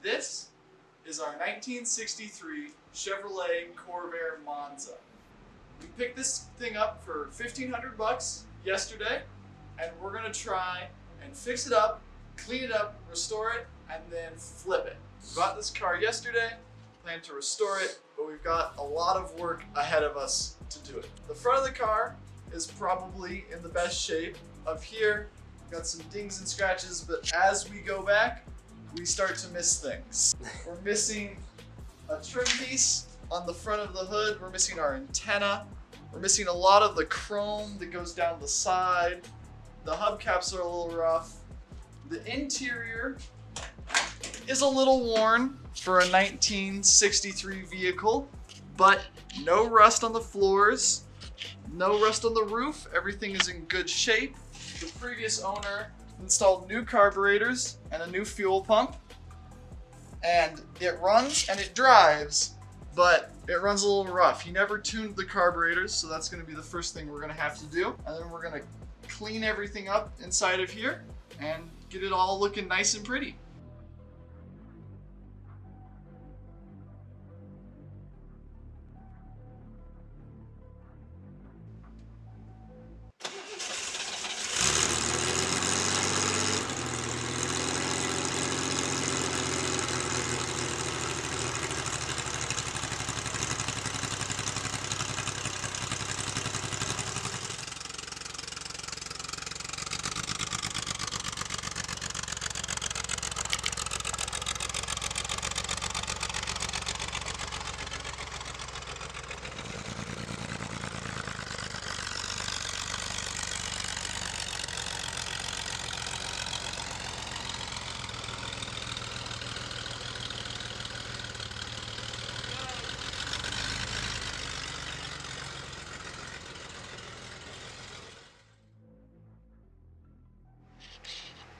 This is our 1963 Chevrolet Corvair Monza. We picked this thing up for $1,500 yesterday, and we're gonna try and fix it up, clean it up, restore it, and then flip it. We bought this car yesterday, plan to restore it, but we've got a lot of work ahead of us to do it. The front of the car is probably in the best shape. Up here, we've got some dings and scratches, but as we go back, we start to miss things. We're missing a trim piece on the front of the hood. We're missing our antenna. We're missing a lot of the chrome that goes down the side. The hubcaps are a little rough. The interior is a little worn for a 1963 vehicle, but no rust on the floors, no rust on the roof. Everything is in good shape. The previous owner installed new carburetors and a new fuel pump, and it runs and it drives, but it runs a little rough. He never tuned the carburetors, so that's going to be the first thing we're going to have to do. And then we're going to clean everything up inside of here and get it all looking nice and pretty.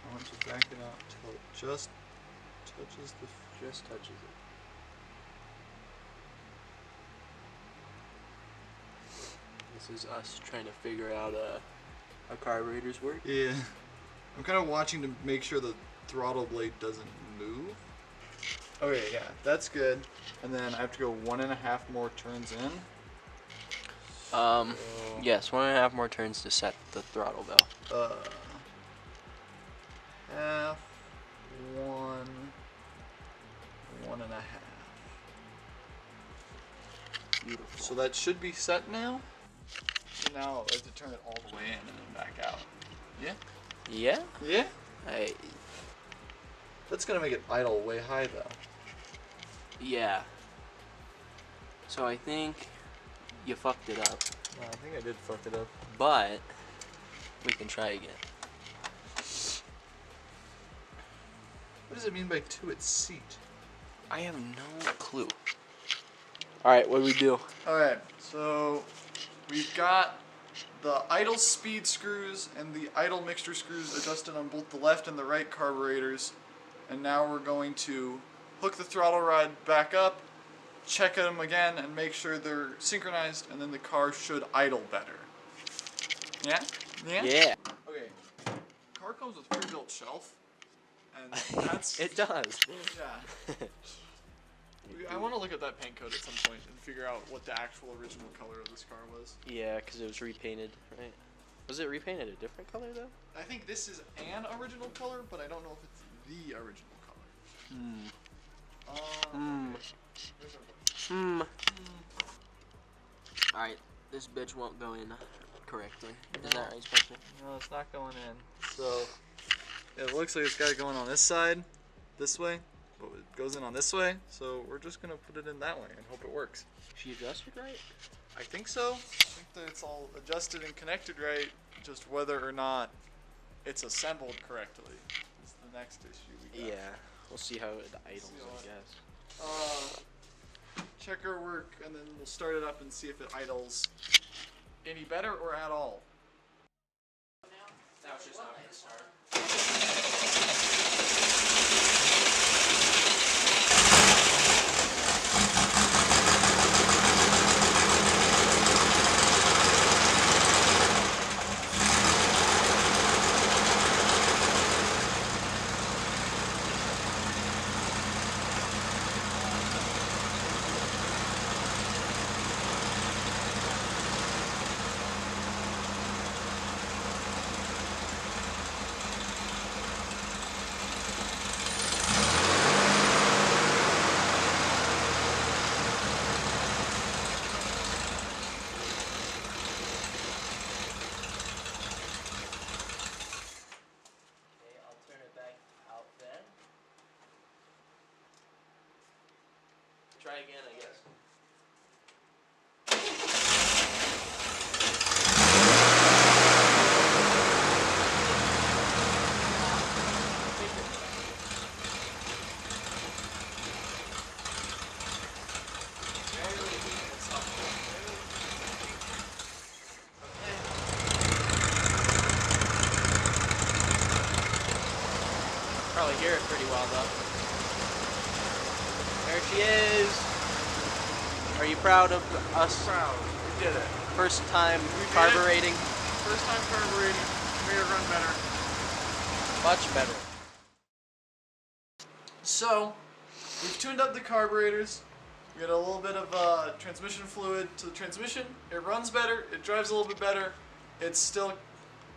I want to back it out until it just touches it. This is us trying to figure out how carburetors work. Yeah. I'm kind of watching to make sure the throttle blade doesn't move. Okay, yeah, that's good. And then I have to go 1.5 more turns in. Yes, 1.5 more turns to set the throttle bell. Half, 1.5. Beautiful. So that should be set now. So now I have to turn it all the way in and then back out. Yeah? Yeah? Yeah? That's gonna make it idle way high though. Yeah. So I think you fucked it up. No, I think I did fuck it up. But we can try again. What does it mean by to its seat? I have no clue. Alright, what do we do? Alright, so we've got the idle speed screws and the idle mixture screws adjusted on both the left and the right carburetors. And now we're going to hook the throttle rod back up, check them again, and make sure they're synchronized, and then the car should idle better. Yeah? Yeah? Yeah. Okay. Car comes with pre-built shelf, and that's... It does. Yeah. I want to look at that paint code at some point and figure out what the actual original color of this car was. Yeah, because it was repainted, right? Was it repainted a different color, though? I think this is an original color, but I don't know if it's the original color. Alright, this bitch won't go in correctly. Is that right, Spencer? No, it's not going in. So, it looks like it's got it going on this side, this way, but it goes in on this way, so we're just going to put it in that way and hope it works. She adjusted right? I think so. I think that it's all adjusted and connected right, just whether or not it's assembled correctly is the next issue we got. Yeah, we'll see how it idles, I guess. Check our work, and then we'll start it up and see if it idles any better or at all. Now it's just not going to start. Try again, I guess. Probably hear it pretty well though. There she is. Are you proud of us? Proud. We did it. First time We did it. carbureting? First time carbureting. Made it run better. Much better. So, we've tuned up the carburetors. We got a little bit of transmission fluid to the transmission. It runs better. It drives a little bit better. It still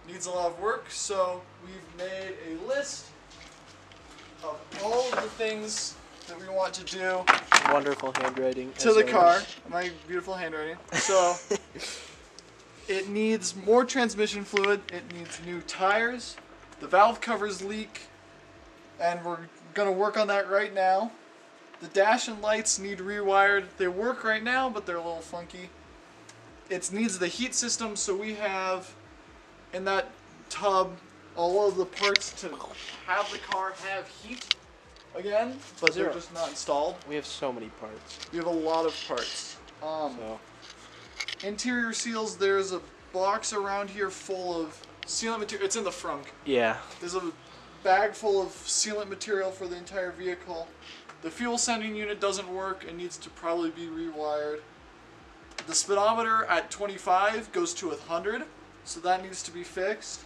needs a lot of work. So, we've made a list of all of the things that we want to do Wonderful handwriting. to the car. My beautiful handwriting. So, it needs more transmission fluid. It needs new tires. The valve covers leak, and we're gonna work on that right now. The dash and lights need rewired. They work right now, but they're a little funky. It needs the heat system, so we have in that tub all of the parts to have the car have heat again, but they're just not installed. We have so many parts. We have a lot of parts. So Interior seals, there's a box around here full of sealant material. It's in the frunk. yeah. There's a bag full of sealant material for the entire vehicle. The fuel sending unit doesn't work and needs to probably be rewired. The speedometer at 25 goes to 100, so that needs to be fixed.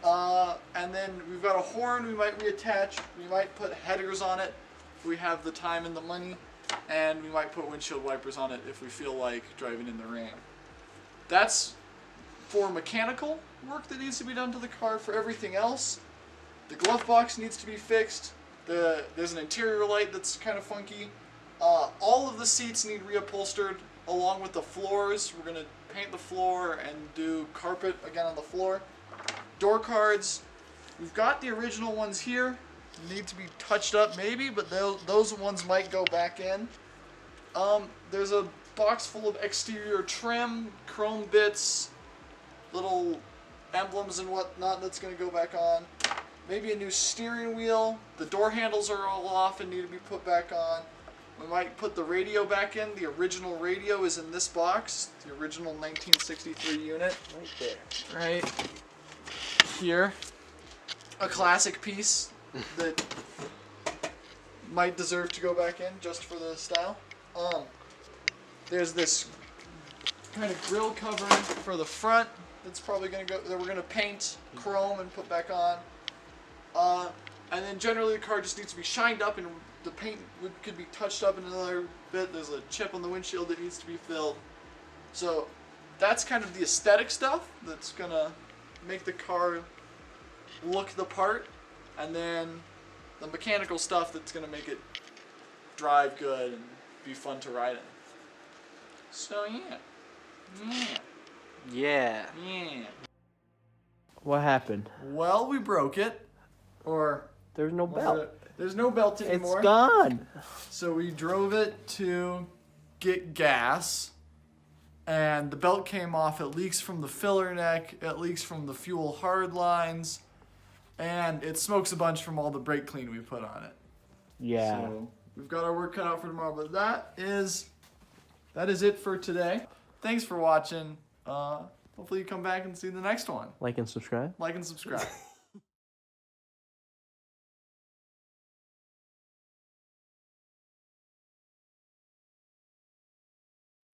And then we've got a horn we might reattach. We might put headers on it if we have the time and the money. And we might put windshield wipers on it if we feel like driving in the rain. That's for mechanical work that needs to be done to the car. For everything else, the glove box needs to be fixed. There's an interior light that's kind of funky. All of the seats need reupholstered along with the floors. We're going to paint the floor and do carpet again on the floor. Door cards, we've got the original ones here. Need to be touched up maybe, but those ones might go back in. There's a box full of exterior trim, chrome bits, little emblems and whatnot that's going to go back on. Maybe a new steering wheel. The door handles are all off and need to be put back on. We might put the radio back in. The original radio is in this box. The original 1963 unit. Right there. Right here. A classic piece that might deserve to go back in just for the style. There's this kind of grill cover for the front that's probably going to go, that we're going to paint chrome and put back on. And then generally the car just needs to be shined up and the paint could be touched up in another bit. There's a chip on the windshield that needs to be filled. So that's kind of the aesthetic stuff that's going to make the car look the part. And then the mechanical stuff that's going to make it drive good and be fun to ride in. So Yeah. yeah. What happened? Well, we broke it. Or There's no belt. there's no belt anymore. It's gone. So we drove it to get gas, and the belt came off. It leaks from the filler neck. It leaks from the fuel hard lines, and it smokes a bunch from all the brake clean we put on it. Yeah. So we've got our work cut out for tomorrow, but that is it for today. Thanks for watching. Hopefully you come back and see the next one. Like and subscribe. Like and subscribe.